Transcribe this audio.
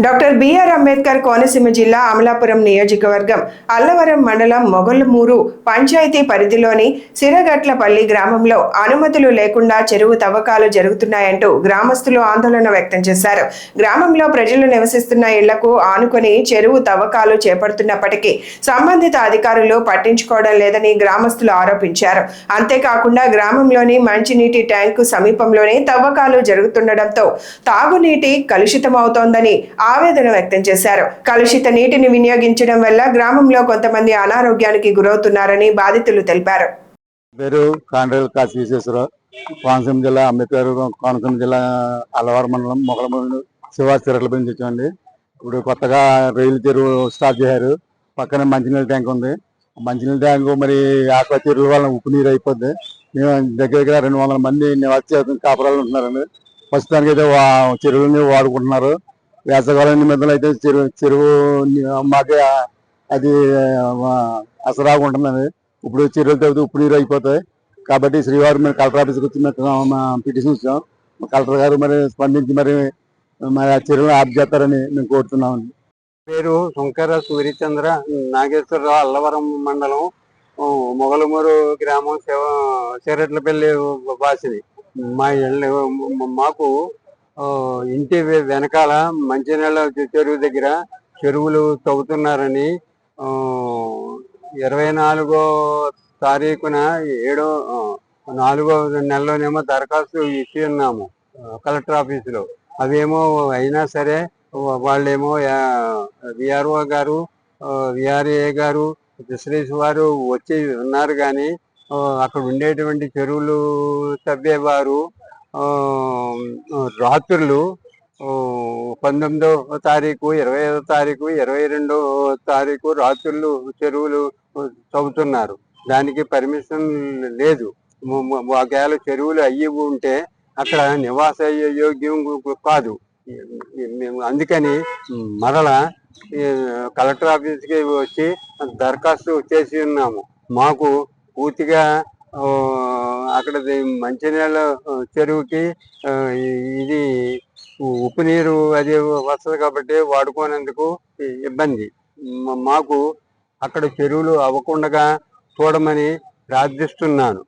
Doctor BR Ambedkar Konaseema జిల్లా అమలాపురం నియోజకవర్గం అల్లవరం మండలం మొగలమూరు పంచాయతీ పరిధిలోని సిరగట్లపల్లి గ్రామంలో అనుమతులు లేకుండా చెరువు తవ్వకాలు జరుగుతున్నాయంటూ గ్రామస్తులు ఆందోళన వ్యక్తం చేశారు. గ్రామంలో ప్రజలు నివసిస్తున్న ఇళ్లకు ఆనుకొని చెరువు తవ్వకాలు చేపడుతున్నప్పటికీ సంబంధిత అధికారులు పట్టించుకోవడం లేదని గ్రామస్తులు ఆరోపించారు. అంతేకాకుండా గ్రామంలోని మంచినీటి ట్యాంకు సమీపంలోనే తవ్వకాలు జరుగుతుండటంతో తాగునీటి కలుషితమవుతోందని ఆవేదన వ్యక్తం చేశారు. కలుషిత నీటిని వినియోగించడం వల్ల గ్రామంలో కొంతమంది అనారోగ్యానికి గురవుతున్నారని బాధితులు తెలిపారు. పేరు కాండ్రేల్ కాశీ విశ్వేశ్వరరావు, కోనసీమ జిల్లా అంబేద్కర్ కోనసీమ జిల్లా అల్లవరం మండలం మొగలమూరు శివాజీ తిరగల నుంచి వచ్చామండి. ఇప్పుడు కొత్తగా రైలు చెరువు స్టార్ట్ చేశారు. పక్కన మంచినీళ్ళ ట్యాంక్ ఉంది. మంచినీళ్ళ ట్యాంకు మరి ఆక్వా చెరువుల వల్ల ఉప్పు నీరు అయిపోద్ది. మేము దగ్గర 200 మంది నివాస కాపురాలు ఉంటున్నారండి. ప్రస్తుతానికి అయితే చెరువులని వాడుకుంటున్నారు. వేసవకాలం నిమిత్తం అయితే చెరువు మాకే అది అసరాగా ఉంటుందండి. ఇప్పుడు చెరువులు తగ్గితే ఉప్పు నీరు అయిపోతాయి. కాబట్టి శ్రీవారు మరి కలెక్టర్ ఆఫీస్కి వచ్చి పిటిషన్ ఇచ్చాం. కలెక్టర్ గారు మరి స్పందించి మరి ఆ చెరువులు ఆఫ్ చేస్తారని మేము కోరుతున్నామండి. పేరు శంకర సూర్యచంద్ర నాగేశ్వరరావు, అల్లవరం మండలం మొగలమూరు గ్రామం సిరట్లపల్లి వాసిని. మాకు ఇంటి వెనకాల మంచినీళ్ళ చెరువు దగ్గర చెరువులు తవ్వుతున్నారని 24వ తారీఖున 4వ నెలలోనేమో దరఖాస్తు ఇచ్చి ఉన్నాము కలెక్టర్ ఆఫీసులో. అవేమో అయినా సరే వాళ్ళేమో విఆర్ఓ గారు, విఆర్ఏ గారు, ఫిషరీస్ వారు వచ్చి ఉన్నారు. కానీ అక్కడ ఉండేటువంటి చెరువులు తవ్వేవారు రాత్రులు 19వ తారీఖు, 25వ తారీఖు, 22వ తారీఖు రాత్రులు చెరువులు తవ్వుతున్నారు. దానికి పర్మిషన్ లేదు. ఒకవేళ చెరువులు అయ్యి ఉంటే అక్కడ నివాస యోగ్యం కాదు. అందుకని మరలా కలెక్టర్ ఆఫీస్కి వచ్చి దరఖాస్తు చేసి ఉన్నాము. మాకు పూర్తిగా అక్కడ మంచినీళ్ళ చెరువుకి ఇది ఉప్పు నీరు అది వస్తుంది కాబట్టి వాడుకోనేందుకు ఇబ్బంది. మాకు అక్కడ చెరువులు అవ్వకుండా చూడమని ప్రార్థిస్తున్నాను.